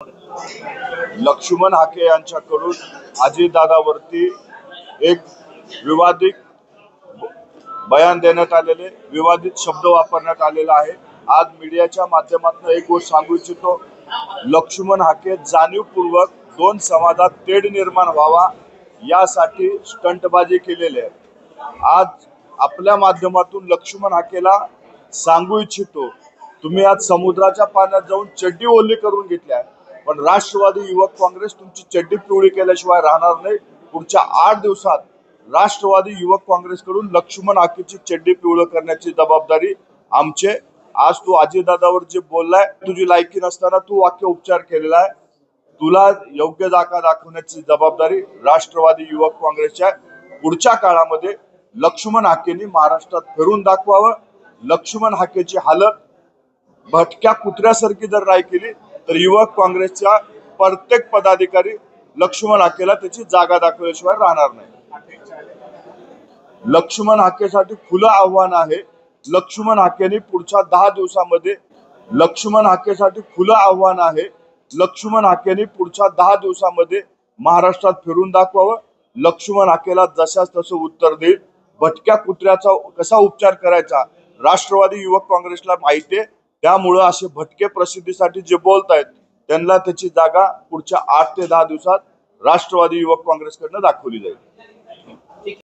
लक्ष्मण हाके यांच्याकडून अजितदादावरती एक विवादित बयान देण्यात आलेले, विवादित शब्द वापरण्यात आलेला आहे। आज मीडियाच्या माध्यमातून एक गोष्ट सांगू इच्छितो, लक्ष्मण हाके जाणीवपूर्वक दोन समाजात तेढ निर्माण व्हावा यासाठी स्टंटबाजी केलेली आहे। आज आपल्या माध्यमातून लक्ष्मण हाकेला सांगू इच्छितो, तुम्ही आज समुद्राच्या पाण्यात जाऊन चड्डी ओली करून घेतल्या, पण राष्ट्रवादी युवक काँग्रेस तुमची चड्डी पिवळी केल्याशिवाय राहणार नाही। पुढच्या 8 दिवसात राष्ट्रवादी युवक काँग्रेसकडून लक्ष्मण हाकेची चड्डी पिवळी करण्याची जबाबदारी आमचे। आज तू अजितदादावर जे बोललाय, तुझी लायकी नसताना तू वाक्य उपचार केलेला आहे, तुला योग्य जागा दाखवण्याची जबाबदारी राष्ट्रवादी युवक काँग्रेसच्या। पुढच्या काळामध्ये लक्ष्मण हाकेंनी महाराष्ट्रात फिरून दाखवावं। लक्ष्मण हाकेची हालत भटक्या कुत्र्यासारखी जर नाही केली तर युवक काँग्रेसच्या प्रत्येक पदाधिकारी लक्ष्मण हाकेला त्याची जागा दाखवल्याशिवाय राहणार नाही। लक्ष्मण हाकेसाठी खुलं आव्हान आहे। लक्ष्मण हाकेंनी पुढच्या 10 दिवसामध्ये लक्ष्मण हाकेसाठी खुलं आव्हान आहे। लक्ष्मण हाकेंनी पुढच्या 10 दिवसामध्ये महाराष्ट्रात फिरून दाखवावं। लक्ष्मण हाकेला जशास तसं उत्तर देईल। भटक्या कुत्र्याचा कसा उपचार करायचा राष्ट्रवादी युवक काँग्रेसला माहिती आहे, त्यामुळे असे भटके प्रसिद्धीसाठी जे बोलतायत त्यांना त्याची जागा पुढच्या 8 ते 10 दिवसात राष्ट्रवादी युवक काँग्रेसकडनं दाखवली जाईल।